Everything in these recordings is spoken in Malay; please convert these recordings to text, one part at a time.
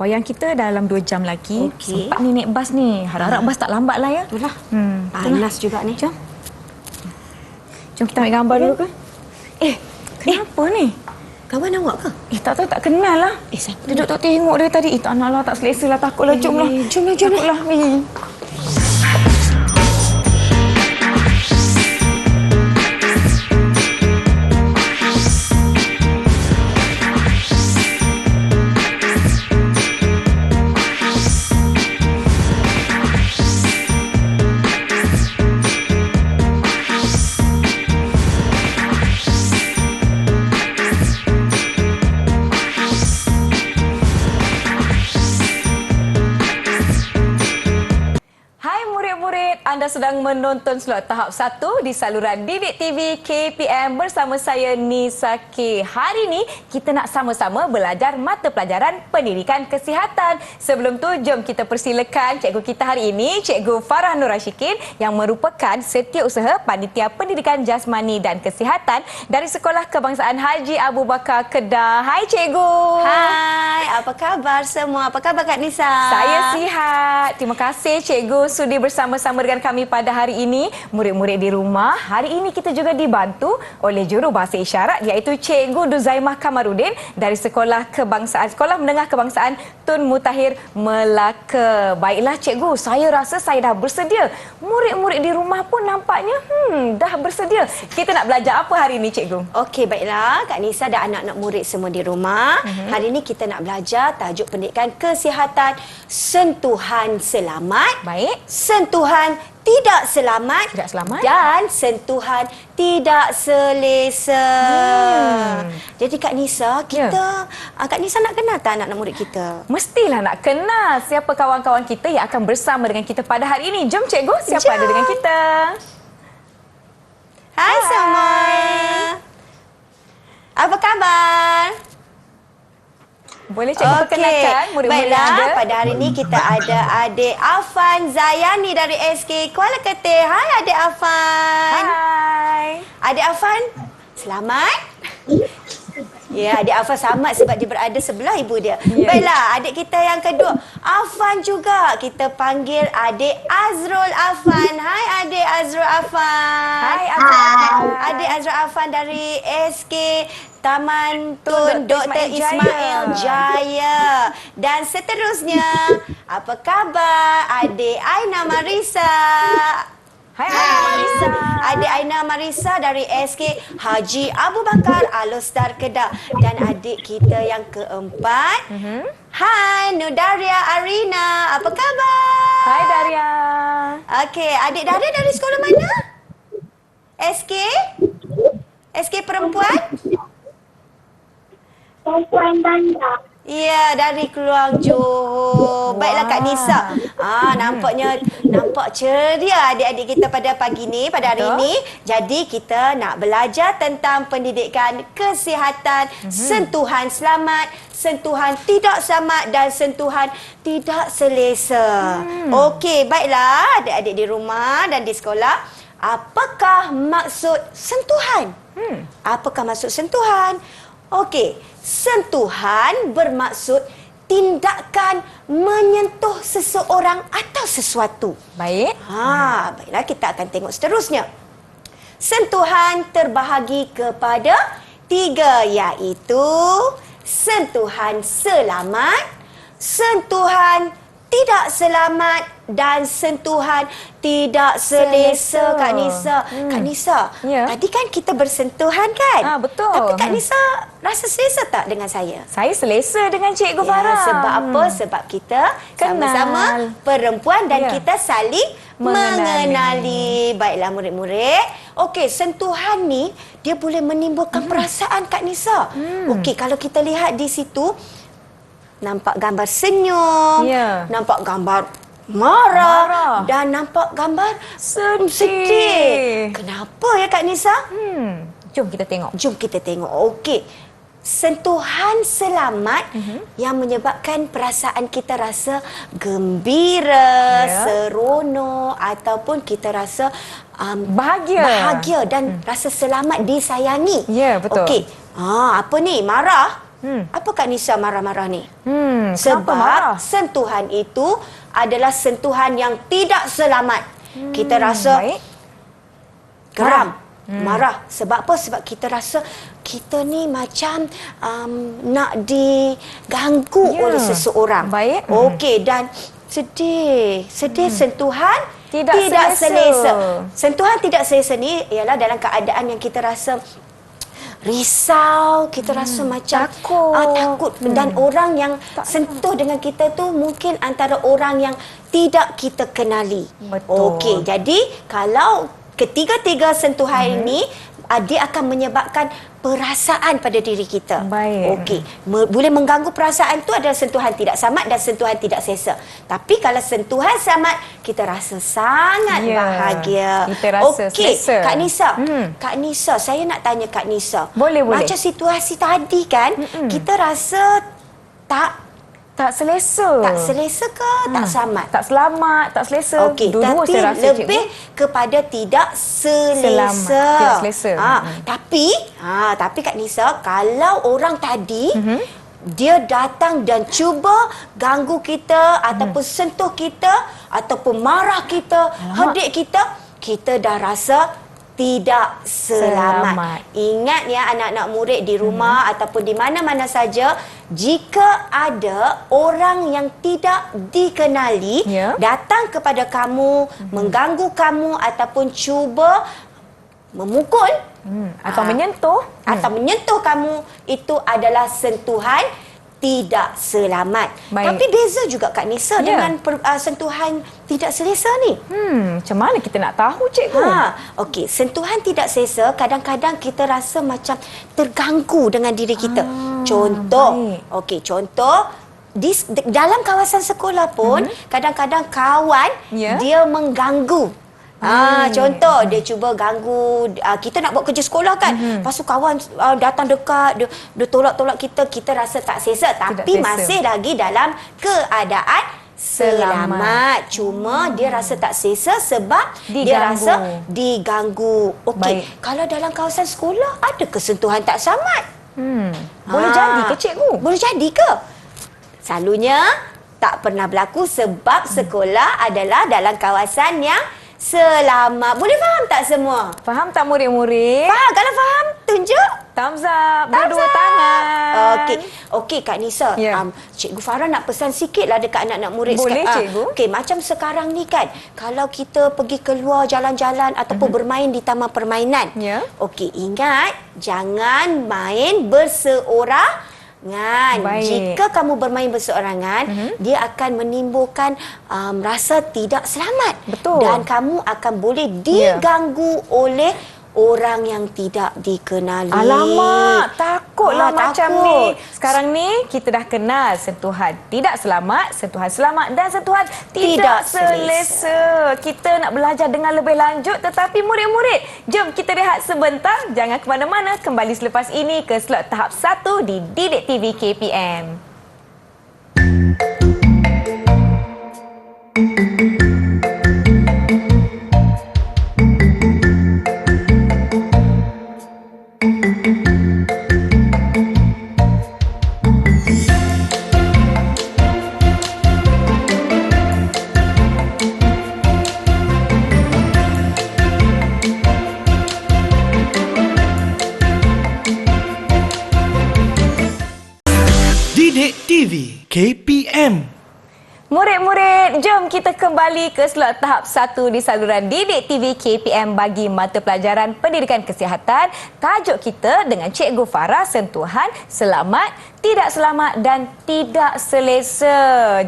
Wayang kita dalam 2 jam lagi. Okey. Sempat ni naik bas ni. Harap-harap bas tak lambat lah ya. Itulah. Itulah. Panas juga ni. Jom kita ambil gambar dulu ke? Kenapa ni? Kawan awak ke? Tak tahu, tak kenal lah. Siapa? Duduk tak tengok dia tadi. Tak nak lah, tak selesa lah. Takutlah, jom lah. Jom lah. Takutlah. Anda sedang menonton slot tahap 1 di saluran Didik TV KPM bersama saya Nisa K. Hari ini kita nak sama-sama belajar mata pelajaran pendidikan kesihatan. Sebelum tu jom kita persilakan cikgu kita hari ini, Cikgu Farah Nur Rashikin yang merupakan Setiausaha Panitia Pendidikan Jasmani dan Kesihatan dari Sekolah Kebangsaan Haji Abu Bakar Kedah. Hai cikgu. Hai, apa khabar semua? Apa khabar Kak Nisa? Saya sihat. Terima kasih cikgu sudi bersama-sama dengan kami pada hari ini. Murid-murid di rumah, hari ini kita juga dibantu oleh juru bahasa isyarat iaitu Cikgu Duzaimah Kamarudin dari Sekolah Menengah Kebangsaan Tun Mutahir Melaka. Baiklah cikgu, saya rasa saya dah bersedia. Murid-murid di rumah pun nampaknya dah bersedia. Kita nak belajar apa hari ini cikgu? Okey, baiklah Kak Nisa dan anak-anak murid semua di rumah. Hari ini kita nak belajar tajuk pendidikan kesihatan sentuhan selamat. Baik. Sentuhan tidak selamat, dan sentuhan tidak selesa. Jadi Kak Nisa, Kak Nisa nak kenal tak anak-anak murid kita? Mestilah nak kenal siapa kawan-kawan kita yang akan bersama dengan kita pada hari ini. Jom cikgu, siapa ada dengan kita? Hai semua. Apa khabar? Boleh cikgu perkenalkan murid-murid yang ada? Pada hari ini kita ada adik Afan Zayani dari SK Kuala Keteh. Hai adik Afan. Hai. Adik Afan, selamat. Ya, adik Afan selamat sebab dia berada sebelah ibu dia. Baiklah, adik kita yang kedua, Afan juga. Kita panggil adik Azrul Afan. Hai adik Azrul Afan. Hai Azrul. Adik Azrul Afan dari SK Taman Tun Dr. Ismail Jaya. Dan seterusnya, apa khabar adik Aina Marisa? Hai Aina Marisa. Adik Aina Marisa dari SK Haji Abu Bakar Al-Ustar Kedah. Dan adik kita yang keempat, hai Nudaria Arina. Apa khabar? Hai Daria. Okey, adik Daria dari sekolah mana? SK? SK perempuan? Perempuan Bandar. Ya, dari Keluang Johor. Baiklah Kak Nisa. Nampak ceria adik-adik kita pada pagi ni, pada hari ini. Jadi kita nak belajar tentang pendidikan kesihatan, sentuhan selamat, sentuhan tidak selamat dan sentuhan tidak selesa. Okey, baiklah adik-adik di rumah dan di sekolah. Apakah maksud sentuhan? Apakah maksud sentuhan? Okey, sentuhan bermaksud tindakan menyentuh seseorang atau sesuatu. Baik. Baiklah kita akan tengok seterusnya. Sentuhan terbahagi kepada 3 iaitu sentuhan selamat, sentuhan tidak selamat dan sentuhan tidak selesa. Kak Nisa. Kak Nisa, tadi kan kita bersentuhan kan? Betul. Tapi Kak Nisa rasa selesa tak dengan saya? Saya selesa dengan Cikgu Farah. Sebab apa? Sebab kita sama-sama perempuan dan kita saling mengenali. Baiklah murid-murid. Okey, sentuhan ni dia boleh menimbulkan perasaan Kak Nisa. Okey, kalau kita lihat di situ, nampak gambar senyum, nampak gambar marah dan nampak gambar sedih. Kenapa ya Kak Nisa? Jom kita tengok. Jom kita tengok. Okey. Sentuhan selamat yang menyebabkan perasaan kita rasa gembira, seronok ataupun kita rasa bahagia dan rasa selamat disayangi. Ya, betul. Okey. Apa ni? Marah? Apa Kak Nisa marah-marah ni? Kenapa marah? Sebab sentuhan itu adalah sentuhan yang tidak selamat. Kita rasa Baik. geram, marah. Sebab apa? Sebab kita rasa kita ni macam nak diganggu oleh seseorang. Baik. Okey, dan sedih sentuhan Tidak selesa. selesa. Sentuhan tidak selesa ni ialah dalam keadaan yang kita rasa risau, kita rasa macam takut. takut dan orang yang sentuh dengan kita tu mungkin antara orang yang tidak kita kenali. Betul. Okey, jadi kalau ketiga-tiga sentuhan ini dia akan menyebabkan perasaan pada diri kita. Baik. Okey, boleh mengganggu perasaan tu adalah sentuhan tidak selamat dan sentuhan tidak selesa. Tapi kalau sentuhan selamat, kita rasa sangat bahagia. Kita rasa selesa. Kak Nisa, Kak Nisa, saya nak tanya Kak Nisa. Boleh. Macam situasi tadi kan, kita rasa tak selesa. tak selesa ke tak selamat? Tak selamat, tak selesa. Okey, Dua-dua tapi saya rasa, lebih kepada tidak selesa. Selamat, tidak selesa. Tapi Kak Nisa, kalau orang tadi dia datang dan cuba ganggu kita ataupun sentuh kita ataupun marah kita, hedik kita, kita dah rasa tidak selamat. Ingat ya anak-anak murid di rumah ataupun di mana-mana saja, jika ada orang yang tidak dikenali datang kepada kamu, mengganggu kamu ataupun cuba memukul atau menyentuh kamu, itu adalah sentuhan tidak selamat. Baik. Tapi beza juga Kak Nisa dengan sentuhan tidak selesa ni. Macam mana kita nak tahu, cikgu? Okey, sentuhan tidak selesa kadang-kadang kita rasa macam terganggu dengan diri kita. Contoh, contoh dalam kawasan sekolah pun kadang-kadang kawan dia mengganggu. Contoh dia cuba ganggu, kita nak buat kerja sekolah kan, lepas tu kawan datang dekat, dia tolak-tolak kita rasa tak selesa, tapi masih lagi dalam keadaan selamat. Cuma dia rasa tak selesa sebab dia rasa diganggu. Okey, kalau dalam kawasan sekolah ada kesentuhan tak selamat? Boleh jadi ke, cikgu? Boleh jadi ke? Selalunya tak pernah berlaku sebab sekolah adalah dalam kawasan yang selamat. Boleh faham tak semua? Faham tak murid-murid? Faham. Kalau faham, tunjuk Thumbs up. Berdua tangan. Okey Kak Nisa. Cikgu Farah nak pesan sikitlah dekat anak-anak murid. Boleh, cikgu. Okey, macam sekarang ni kan, kalau kita pergi keluar jalan-jalan ataupun bermain di taman permainan. Okey, ingat jangan main berseorangan. Jika kamu bermain berseorangan, dia akan menimbulkan rasa tidak selamat. Betul. Dan kamu akan boleh diganggu oleh orang yang tidak dikenali. Alamak, takutlah macam ni. takut. Sekarang ni kita dah kenal sentuhan tidak selamat, sentuhan selamat dan sentuhan tidak selesa. Kita nak belajar dengan lebih lanjut, tetapi murid-murid, jom kita rehat sebentar. Jangan ke mana-mana, kembali selepas ini ke slot tahap 1 di Didik TV KPM. Didik TV KPM. Murid-murid, jom kita kembali ke slot tahap 1 di saluran Didik TV KPM bagi mata pelajaran Pendidikan Kesihatan. Tajuk kita dengan Cikgu Farah, sentuhan selamat, tidak selamat dan tidak selesa.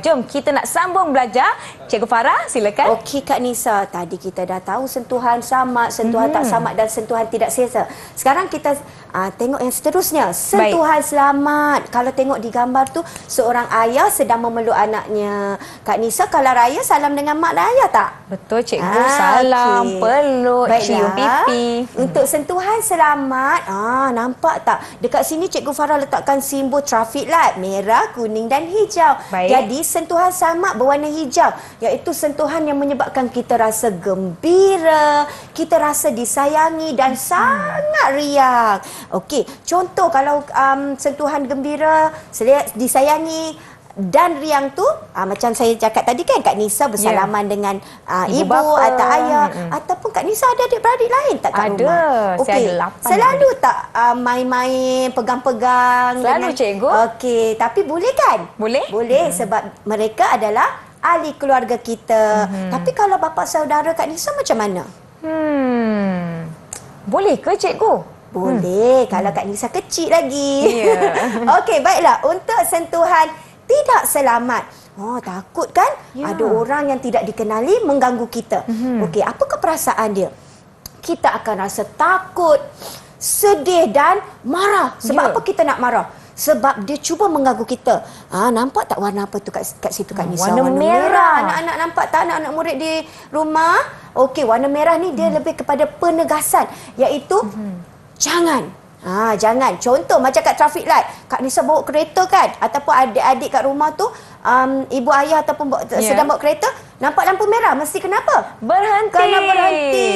Jom kita nak sambung belajar. Cikgu Farah, silakan. Okey Kak Nisa, tadi kita dah tahu sentuhan selamat, sentuhan tak selamat dan sentuhan tidak selesa. Sekarang kita tengok yang seterusnya. Sentuhan selamat. Kalau tengok di gambar tu, seorang ayah sedang memeluk anaknya. Kak Nisa, kalau raya salam dengan mak dan ayah tak? Betul, cikgu. Salam, okey. peluk, Baiklah. cium pipi. Untuk sentuhan selamat, nampak tak? Dekat sini Cikgu Farah letakkan simbol traffic light, merah, kuning dan hijau. Baik. Jadi sentuhan selamat berwarna hijau, iaitu sentuhan yang menyebabkan kita rasa gembira, kita rasa disayangi dan sangat riang. Okey, contoh kalau sentuhan gembira, disayangi dan riang tu macam saya cakap tadi kan, Kak Nisa bersalaman dengan ibu bapa. atau ayah, ataupun Kak Nisa ada adik-beradik lain tak kat Ada. rumah? Saya Okey. ada 8 Selalu tak main-main, pegang-pegang Selalu, dengan cikgu. Okey, tapi boleh kan? Boleh? Boleh sebab mereka adalah ahli keluarga kita. Tapi kalau bapa saudara Kak Nisa macam mana? Boleh ke, cikgu? Boleh kalau Kak Nisa kecil lagi. Ya. Okey, baiklah. Untuk sentuhan tidak selamat. Takut kan? Ya. Ada orang yang tidak dikenali mengganggu kita. Okey, apakah perasaan dia? Kita akan rasa takut, sedih dan marah. Sebab Ya. apa kita nak marah? Sebab dia cuba mengganggu kita. Nampak tak warna apa tu kat situ Kak Nisa? Warna merah. Anak-anak nampak tak anak-anak murid di rumah? Okey, warna merah ni dia lebih kepada penegasan, iaitu jangan. Jangan. Contoh macam kat traffic light, Kak Nisa bawa kereta kan, ataupun adik-adik kat rumah tu, ibu ayah ataupun sedang bawa kereta, nampak lampu merah, mesti kenapa? Berhenti. Kena berhenti.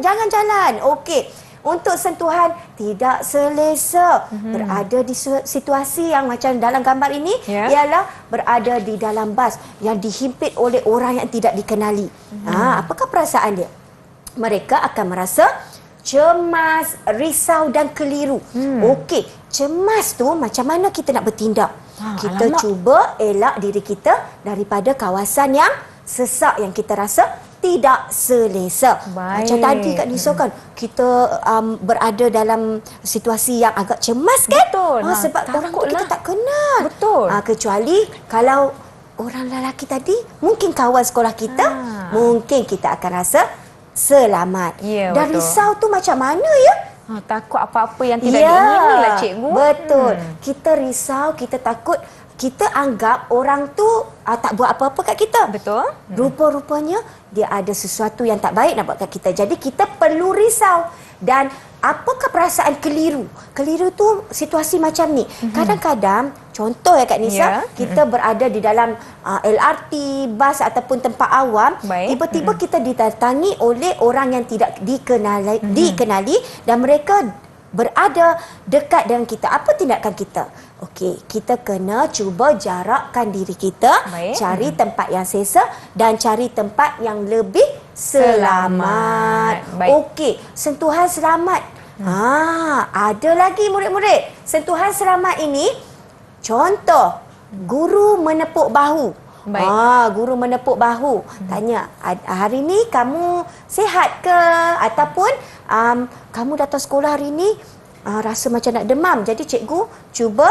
Jangan jalan. Okey. Untuk sentuhan tidak selesa, berada di situasi yang macam dalam gambar ini, ialah berada di dalam bas yang dihimpit oleh orang yang tidak dikenali. Apakah perasaan dia? Mereka akan merasa cemas, risau dan keliru. Okey, cemas tu macam mana kita nak bertindak? Kita cuba elak diri kita daripada kawasan yang sesak yang kita rasa tidak selesa. Baik. Macam tadi Kak Nisa kan, kita berada dalam situasi yang agak cemas kan? Betul. Sebab orang tu kita tak kenal. Betul. Kecuali kalau orang lelaki tadi mungkin kawan sekolah kita, mungkin kita akan rasa selamat. Ya, Dan betul. risau tu macam mana ya? Takut apa-apa yang tidak diingini lah, cikgu. Betul. Kita risau, kita takut, kita anggap orang tu tak buat apa-apa kat kita. Betul. Rupa-rupanya dia ada sesuatu yang tak baik nak buat kat kita. Jadi kita perlu risau. Dan apakah perasaan keliru? Keliru tu situasi macam ni. Kadang-kadang, contoh ya Kak Nisa, kita berada di dalam LRT, bas ataupun tempat awam, Baik. tiba-tiba kita didatangi oleh orang yang tidak dikenali dan mereka berada dekat dengan kita. Apa tindakan kita? Okey, kita kena cuba jarakkan diri kita, Baik. cari tempat yang selesa dan cari tempat yang lebih selamat. Baik. Okey, sentuhan selamat. Ada lagi murid-murid. Sentuhan selamat ini, contoh, guru menepuk bahu. Baik. Guru menepuk bahu. Tanya, hari ni kamu sihat ke? Ataupun kamu datang sekolah hari ni rasa macam nak demam. Jadi cikgu cuba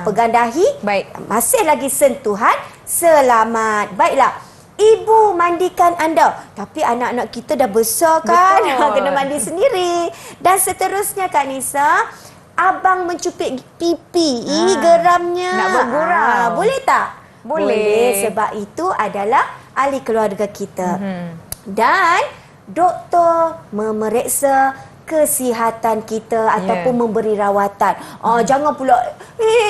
pegang dahi. Baik. Masih lagi sentuhan selamat. Baiklah. Ibu mandikan anda. Tapi anak-anak kita dah besar kan? Betul. Kena mandi sendiri. Dan seterusnya Kak Nisa, abang mencupik pipi. Geramnya. Nak bergurau. Boleh tak? Boleh. Sebab itu adalah ahli keluarga kita. Dan doktor memeriksa kesihatan kita ataupun memberi rawatan. Jangan pula,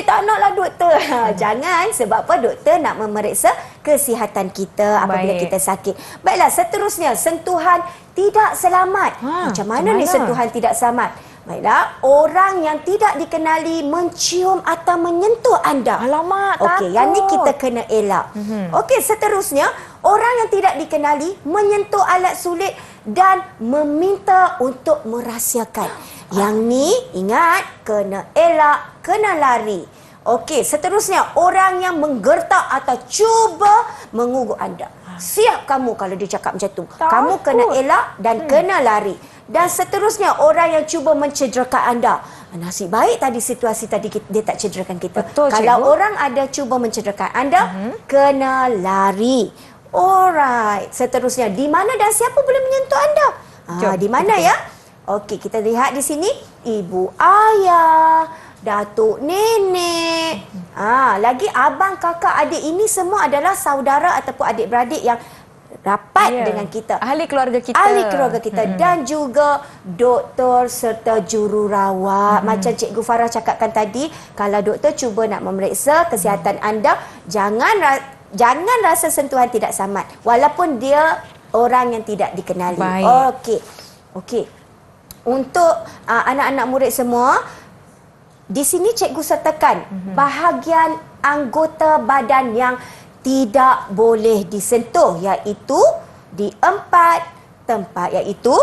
tak naklah doktor. Jangan, sebab apa? Doktor nak memeriksa kesihatan kita apabila Baik. kita sakit. Baiklah, seterusnya, sentuhan tidak selamat. Macam mana ni sentuhan tidak selamat? Baiklah, orang yang tidak dikenali mencium atau menyentuh anda. Alamak, Okey, yang ni kita kena elak. Okey, seterusnya, orang yang tidak dikenali menyentuh alat sulit dan meminta untuk merahsiakan. Yang ni, ingat, kena elak, kena lari. Okey, seterusnya, orang yang menggertak atau cuba mengugut anda. Siap kamu kalau dia cakap macam tu. Kamu kena elak dan kena lari. Dan seterusnya, orang yang cuba mencederakan anda. Nasib baik tadi situasi tadi dia tak cederakan kita. Betul, kalau cikgu. orang ada cuba mencederakan anda, kena lari. Alright. Seterusnya, di mana dan siapa boleh menyentuh anda? Di mana ya? Okey, kita lihat di sini. Ibu ayah, datuk nenek, lagi abang, kakak, adik. Ini semua adalah saudara ataupun adik-beradik yang rapat Ya. dengan kita. Ahli keluarga kita. Ahli keluarga kita dan juga doktor serta jururawat. Macam Cikgu Farah cakapkan tadi, kalau doktor cuba nak memeriksa kesihatan anda, jangan rasa sentuhan tidak samat walaupun dia orang yang tidak dikenali. Baik. Okey. Untuk anak-anak murid semua, di sini cikgu sertakan bahagian anggota badan yang tidak boleh disentuh, iaitu di 4 tempat, iaitu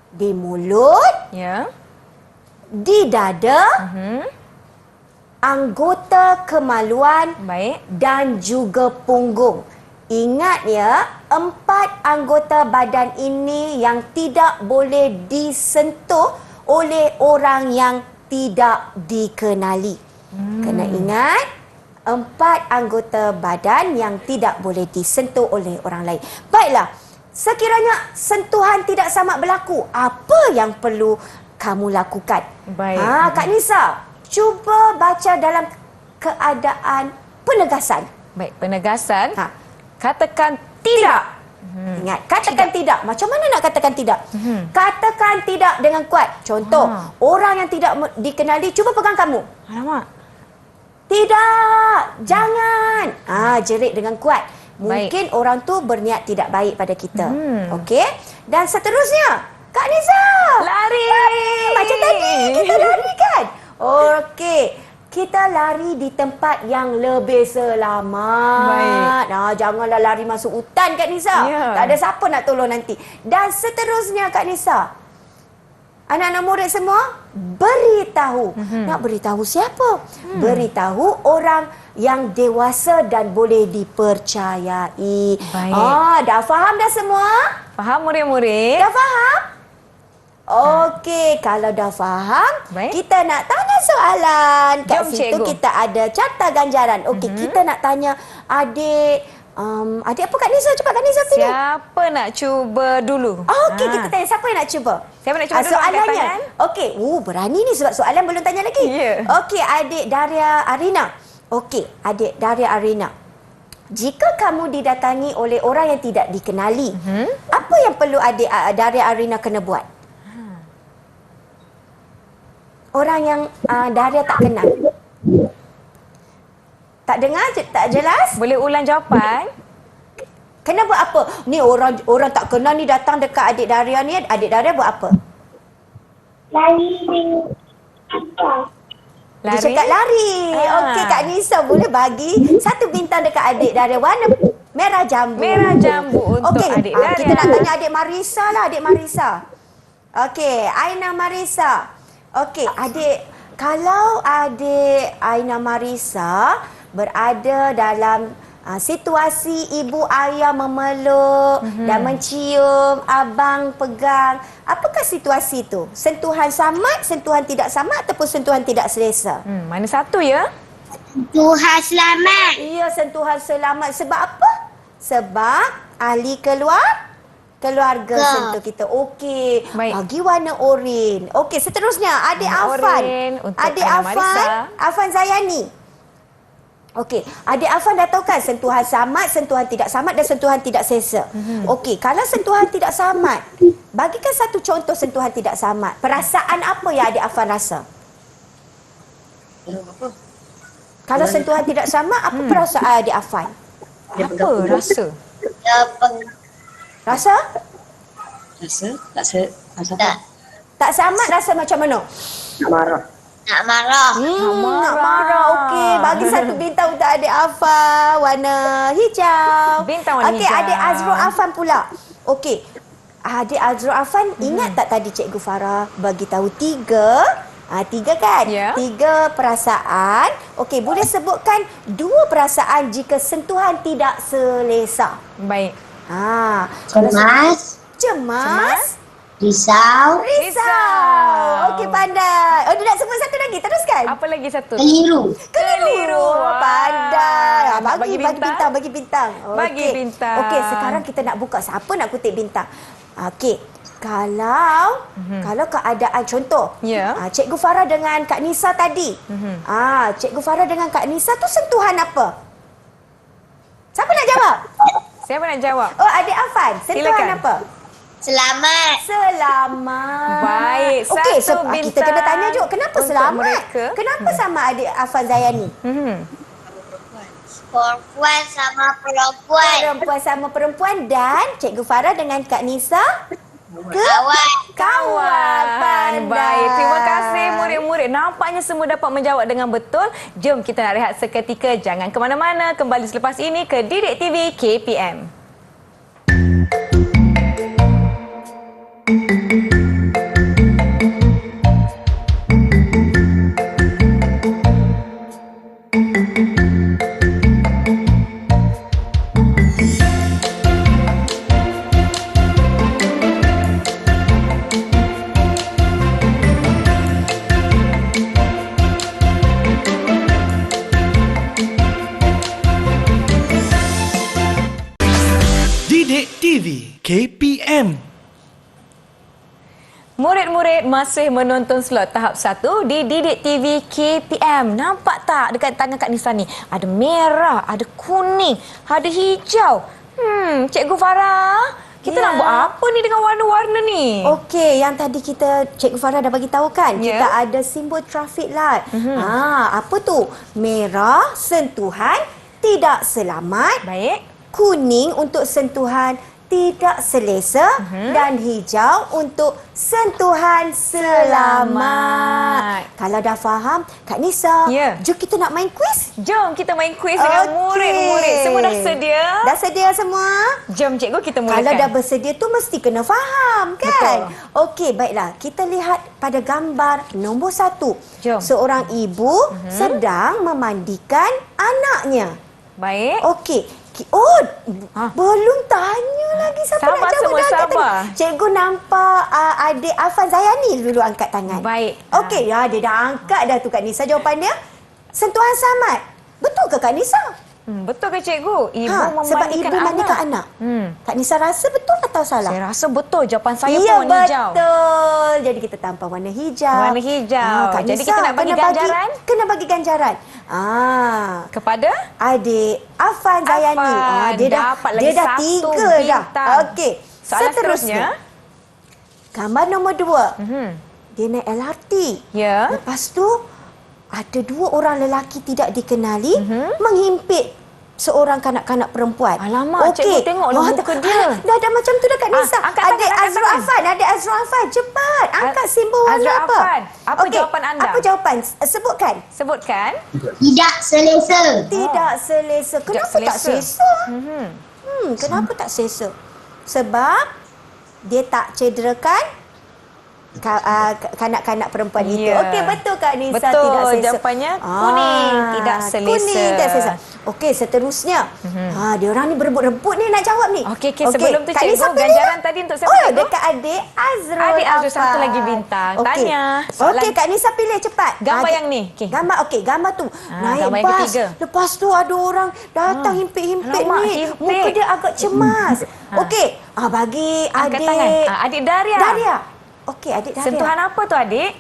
di mulut, Ya. di dada, anggota kemaluan Baik. dan juga punggung. Ingat ya, 4 anggota badan ini yang tidak boleh disentuh oleh orang yang tidak dikenali. Kena ingat, 4 anggota badan yang tidak boleh disentuh oleh orang lain. Baiklah, sekiranya sentuhan tidak samat berlaku, apa yang perlu kamu lakukan? Baik. Kak Nisa, cuba baca dalam keadaan penegasan. Baik, penegasan. Ha. Katakan tidak. Ingat, katakan tidak. Macam mana nak katakan tidak? Katakan tidak dengan kuat. Contoh, orang yang tidak dikenali, cuba pegang kamu. Alamak. Tidak, jangan. Jerit dengan kuat. Baik. Mungkin orang tu berniat tidak baik pada kita. Okey? Dan seterusnya, Kak Nisa. Lari. Macam tadi, kita lari kan? Okey. Kita lari di tempat yang lebih selamat. Janganlah lari masuk hutan, Kak Nisa. Ya. Tak ada siapa nak tolong nanti. Dan seterusnya, Kak Nisa. Anak-anak murid semua, beritahu. Nak beritahu siapa? Beritahu orang yang dewasa dan boleh dipercayai. Baik. Dah faham dah semua? Faham murid-murid? Dah faham? Okey, kalau dah faham, Baik. kita nak tanya soalan. Kat Jom, situ cikgu. kita ada carta ganjaran. Okey, kita nak tanya adik... adik apa Kak Nisa? Cepat Kak Nisa pilih. Siapa nak cuba dulu? Okey, kita tanya siapa yang nak cuba? Siapa nak cuba dulu angkat Soalannya. tangan? Okey, berani ni sebab soalan belum tanya lagi. Ya. Okey, adik Daria Arina. Okey, adik Daria Arina. Jika kamu didatangi oleh orang yang tidak dikenali, apa yang perlu adik Daria Arina kena buat? Orang yang Daria tak kenal. Tak dengar? Tak jelas? Boleh ulang jawapan? Kena buat apa? Ni orang tak kenal ni datang dekat adik Daria ni. Adik Daria buat apa? Lari dengan apa? Dia cakap lari. Okey, Kak Nisa boleh bagi 1 bintang dekat adik Daria. Warna merah jambu. Merah jambu untuk Okey, adik Daria. kita nak tanya adik Marisa lah, adik Marisa. Okey, Aina Marisa. Okey, adik, kalau adik Aina Marisa berada dalam situasi ibu ayah memeluk dan mencium, abang pegang, apakah situasi itu? Sentuhan samat, sentuhan tidak samat ataupun sentuhan tidak selesa? Mana satu ya? Tuhan selamat. Ya, sentuhan selamat. Sebab apa? Sebab ahli keluarga sentuh kita. Okey. Baik. Bagi warna oren. Okey, seterusnya adik Warna Afan. oren untuk Adik Aina Afan, Marisa. Afan Zayani. Okey, adik Afan dah tahu kan sentuhan samat, sentuhan tidak samat dan sentuhan tidak selesa. Okey, kalau sentuhan tidak samat, bagikan satu contoh sentuhan tidak samat. Perasaan apa yang adik Afan rasa? Kalau sentuhan tidak samat, apa perasaan adik Afan? Apa rasa? Rasa? Rasa Tak. Tak samat rasa macam mana? nak marah. Nak marah. Nak marah. Okey, bagi 1 bintang untuk adik Afan warna hijau. Bintang warna Okey, hijau. adik Azrul Afan pula. Okey. Adik Azrul Afan, ingat tak tadi Cikgu Farah bagi tahu 3? 3 kan? Ya. 3 perasaan. Okey, boleh sebutkan 2 perasaan jika sentuhan tidak selesa. Baik. Kalau Cemas. cemas. Risau. Risau. Okey, pandai. Dia nak sebut satu lagi. Teruskan. Apa lagi satu? Keliru. Keliru. Wah. Pandai. Nak Bagi bintang. Bagi bintang. Bagi bintang. Okey, sekarang kita nak buka siapa nak kutip bintang. Okey. Kalau keadaan contoh. Ya. Cikgu Farah dengan Kak Nisa tadi. Cikgu Farah dengan Kak Nisa tu sentuhan apa? Siapa nak jawab? Siapa nak jawab? Oh, adik Afan. Sentuhan Silakan. apa? Selamat. Selamat. Baik, Okey, satu kita bintang kena tanya juga kenapa untuk selamat? mereka. Kenapa sama adik Afan Zayani? Perempuan sama perempuan. Perempuan sama perempuan dan Cikgu Farah dengan Kak Nisa Kawan. kawan pandai. Baik, terima kasih murid-murid. Nampaknya semua dapat menjawab dengan betul. Jom kita nak rehat seketika. Jangan ke mana-mana. Kembali selepas ini ke Didik TV KPM. Didik TV KPM. Murid-murid masih menonton slot tahap 1 di Didik TV KPM. Nampak tak dekat tangan Kak Nisa ni? Ada merah, ada kuning, ada hijau. Cikgu Farah, kita nak buat apa ni dengan warna-warna ni? Okey, yang tadi Cikgu Farah dah bagi tahu kan, Ya. kita ada simbol traffic light. Apa tu? Merah sentuhan tidak selamat, Baik. kuning untuk sentuhan tidak selesa dan hijau untuk sentuhan selamat. Kalau dah faham, Kak Nisa, Ya. jom kita nak main kuis. Jom kita main kuis dengan murid-murid. Semua dah sedia? Dah sedia semua? Jom cikgu kita mulakan. Kalau dah bersedia tu mesti kena faham kan? Okey, baiklah. Kita lihat pada gambar nombor 1. Jom. Seorang ibu sedang memandikan anaknya. Baik. Okey. Ha. Belum tanya lagi siapa Sabar nak jawab. semua, Dah angkat sabar. tangan. Cikgu nampak adik Afan Zayani dulu angkat tangan. Baik. Okey, ya dia dah angkat dah tu Kak Nisa jawapan dia. Sentuhan selamat. Betul ke Kak Nisa? Betul ke cikgu? Ibu memandikan sebab ibu mandikan anak. Kak Nisa rasa betul atau salah? Saya rasa betul. Jawapan saya Ya, pun warna hijau. betul. Jadi kita tampal warna hijau. Warna hijau. Kak Jadi Nisa, kita nak bagi kena ganjaran? Kena bagi ganjaran. Kepada? Adik Afan Zayani. Afan, Dia dah dapat lagi dia dah satu 3 dah. bintang. Okey. Soalan Seterusnya. Gambar nombor 2. Dia naik LRT. Ya. Lepas tu ada 2 orang lelaki tidak dikenali menghimpit seorang kanak-kanak perempuan. Alamak, cikgu tengoklah muka dia. Dah macam tu dah Kak Nisa. angkat tangan, Adik angkat Azrul tangan. Afan, Adik Azrul Afan, cepat. Angkat simbol warna Azrul apa? Afan, apa Okey, jawapan anda? Apa jawapan? Sebutkan. Sebutkan. Tidak selesa. Tidak selesa. Kenapa tak selesa. selesa? Kenapa tak selesa? Sebab dia tak cederakan kanak-kanak perempuan itu. Ya. Okey, betul Kak Nisa, Betul. tidak selesa. Jawapannya kuning, tidak selesa. Kuning, tidak selesa. Okey, seterusnya. Dia orang ni berebut-rebut ni nak jawab ni. Okey, sebelum tu Kak cikgu, Nisa pilih ganjaran dah? tadi untuk siapa, Oh, cikgu? dekat adik Azrul. Adik Azrul, Afan. satu lagi bintang. Okey. Tanya. Soalan- Okey, Kak Nisa pilih cepat. Gambar yang ni. Okey. Gambar tu. Naik gambar yang bas. ketiga. Lepas tu ada orang datang himpit-himpit Alamak, ni. himpit. Muka dia agak cemas. Okey, bagi Angkat adik tangan. Adik Daria. Daria. Okey, adik Daria. Sentuhan apa tu adik?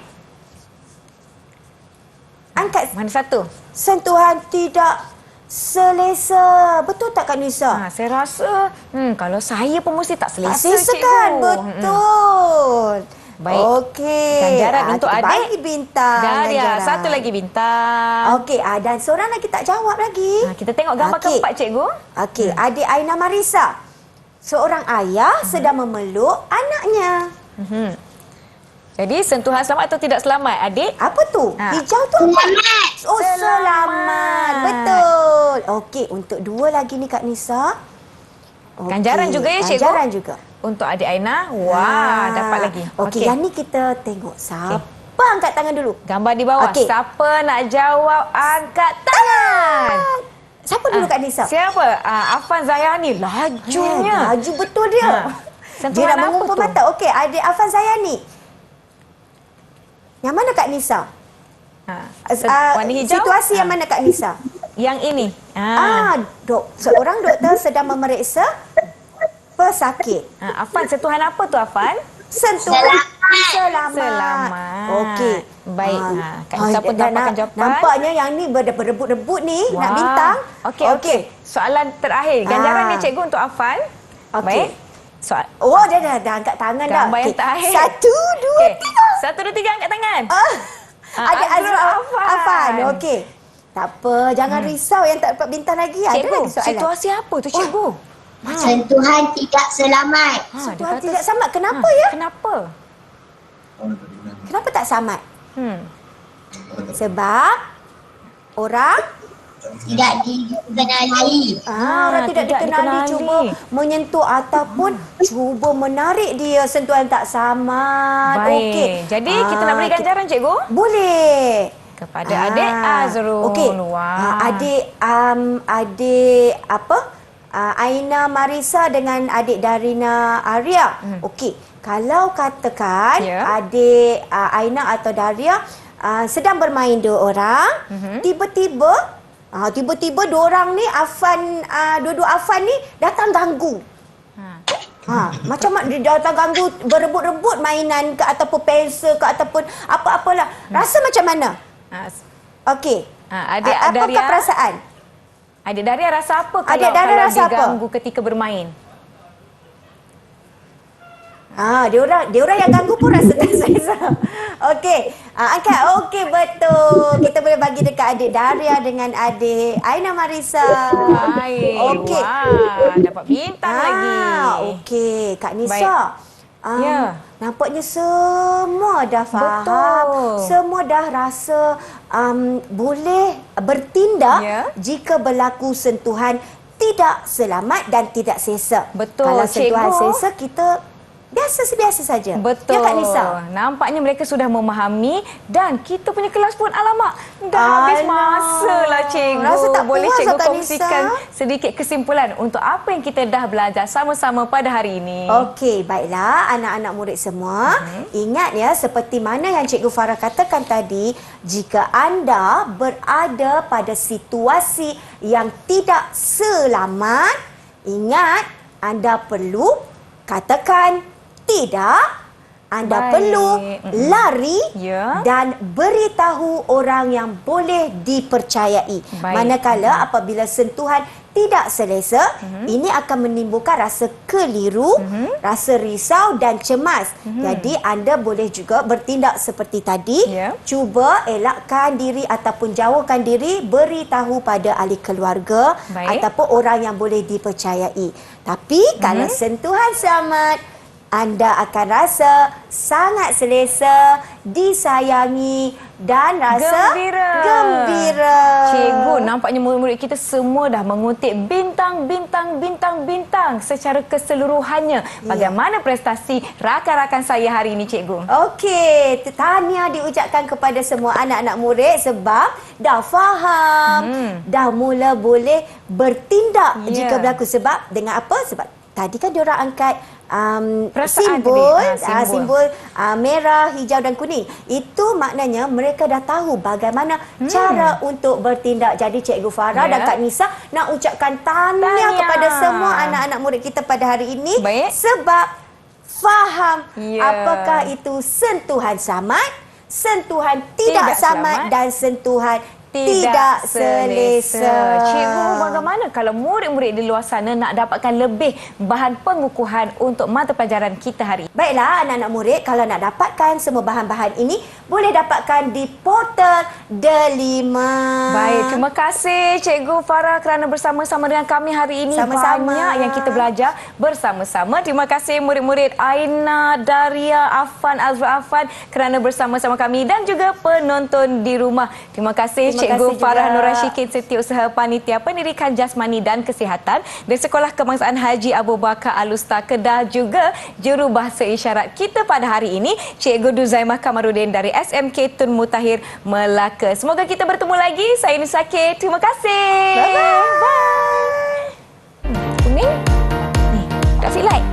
Angkat Mana satu? sentuhan tidak selesa. Betul tak Kak Nisa? Saya rasa kalau saya pun mesti tak selesa, Selesa cikgu. kan? Betul. Baik. Okey. Ganjaran untuk kita adik. bagi bintang. Daria, ganjaran. satu lagi bintang. Okey, dan seorang lagi tak jawab lagi. Kita tengok gambar Okey. keempat, cikgu. Okey, adik Aina Marisa. Seorang ayah sedang memeluk anaknya. Jadi, sentuhan selamat atau tidak selamat, adik? Apa tu? Hijau tu apa? Selamat. Oh, selamat. Betul. Okey, untuk 2 lagi ni Kak Nisa. Okey, Ganjaran juga ya, cikgu? Ganjaran juga. Untuk adik Aina, wah, dapat lagi. Okey, yang ni kita tengok siapa angkat tangan dulu. Gambar di bawah. Okey. Siapa nak jawab, angkat tangan. Siapa dulu Kak Nisa? Siapa? Afan Zayani. Lajunya. Laju betul dia. Dia Sentuhan nak apa mengumpul tu? mata. Okey, adik Afan Zayani. Yang mana Kak Nisa? Warna hijau. Situasi yang mana Kak Nisa? Yang ini. Seorang doktor sedang memeriksa pesakit. Afan, sentuhan apa tu Afan? Sentuhan Selamat. Selamat. Okey. Baik. Kak Nisa pun dapatkan jawapan. Nampaknya yang ni berebut-rebut ni nak bintang. Okey. Soalan terakhir. Ganjaran ni cikgu untuk Afan. Okey. Baik. Soal. Oh, dah angkat tangan dah. Gambar yang terakhir. 1, 2, 3. 1, 2, 3 angkat tangan. Ada Azrul Azrul Afan. Okey. Tak apa, jangan risau yang tak dapat bintang lagi. Ada Cikgu, lagi soalan. situasi apa tu cikgu? Sentuhan tidak selamat. Sentuhan tidak selamat. Kenapa ya? Kenapa? Kenapa tak selamat? Sebab orang Tidak dikenali. orang tidak dikenali cuba menyentuh ataupun cuba menarik dia sentuhan tak selamat. Baik. Okey. Jadi kita nak beri ganjaran cikgu? Boleh. Kepada adik Azrul. Okey. Wah. Adik apa? Aina Marisa dengan adik Darina Arya. Okey. Kalau katakan adik Aina atau Daria sedang bermain dua orang, tiba-tiba dua orang ni dua-dua Afan ni datang ganggu. Macam dia datang ganggu, berebut-rebut mainan ke ataupun pensel ke ataupun apa-apalah. Rasa macam mana? Okey. Adik Apakah Daria, perasaan? Adik Daria rasa apa kalau, Adik Daria rasa diganggu ketika bermain? Dia orang yang ganggu pun rasa tak selesa. Okey. Angkat. Okey, betul. Kita boleh bagi dekat adik Daria dengan adik Aina Marisa. Baik. Okey. Wah, dapat bintang lagi. Okey, Kak Nisa. Baik. Ya. Nampaknya semua dah faham. Betul. Semua dah rasa boleh bertindak jika berlaku sentuhan tidak selamat dan tidak selesa. Betul, Kalau sentuhan cikgu. selesa, kita biasa saja. Betul. Ya, Kak Nisa? Nampaknya mereka sudah memahami dan kita punya kelas pun alamak dah habis masa lah cikgu. Rasa tak boleh puas, cikgu Kak kongsikan Nisa? sedikit kesimpulan untuk apa yang kita dah belajar sama-sama pada hari ini. Okey, baiklah anak-anak murid semua. Ingat ya, seperti mana yang Cikgu Farah katakan tadi, jika anda berada pada situasi yang tidak selamat, ingat anda perlu katakan tidak. Anda Baik. perlu lari Ya. dan beritahu orang yang boleh dipercayai. Baik. Manakala apabila sentuhan tidak selesa, ini akan menimbulkan rasa keliru, rasa risau dan cemas. Jadi anda boleh juga bertindak seperti tadi, cuba elakkan diri ataupun jauhkan diri, beritahu pada ahli keluarga ataupun orang yang boleh dipercayai. Tapi kalau sentuhan selamat, anda akan rasa sangat selesa, disayangi dan rasa gembira. Cikgu, nampaknya murid-murid kita semua dah mengutip bintang secara keseluruhannya. Bagaimana prestasi rakan-rakan saya hari ini, cikgu? Okey, tahniah diucapkan kepada semua anak-anak murid sebab dah faham, dah mula boleh bertindak jika berlaku. Sebab dengan apa? Sebab tadi kan diorang angkat simbol merah, hijau dan kuning. Itu maknanya mereka dah tahu bagaimana cara untuk bertindak. Jadi Cikgu Farah dan Kak Nisa nak ucapkan tahniah kepada semua anak-anak murid kita pada hari ini. Sebab faham apakah itu sentuhan selamat, sentuhan tidak selamat dan sentuhan tidak selesa. Cikgu, bagaimana kalau murid-murid di luar sana nak dapatkan lebih bahan pengukuhan untuk mata pelajaran kita hari ini? Baiklah anak-anak murid, kalau nak dapatkan semua bahan-bahan ini, boleh dapatkan di portal Delima. Baik, terima kasih Cikgu Farah kerana bersama-sama dengan kami hari ini. Sama-sama. Banyak yang kita belajar bersama-sama. Terima kasih murid-murid Aina, Daria, Afan, Azrul Afan kerana bersama-sama kami dan juga penonton di rumah. Terima kasih Cikgu Farah Nur Rashikin, Setiausaha Panitia Pendidikan Jasmani dan Kesihatan dari Sekolah Kebangsaan Haji Abu Bakar Al-Usta Kedah, juga Jurubahasa Isyarat kita pada hari ini Cikgu Duzaimah Kamarudin dari SMK Tun Mutahir, Melaka. Semoga kita bertemu lagi. Saya Nisa K. Terima kasih. Bye-bye. Bye. Kuning. Ni, kasih like.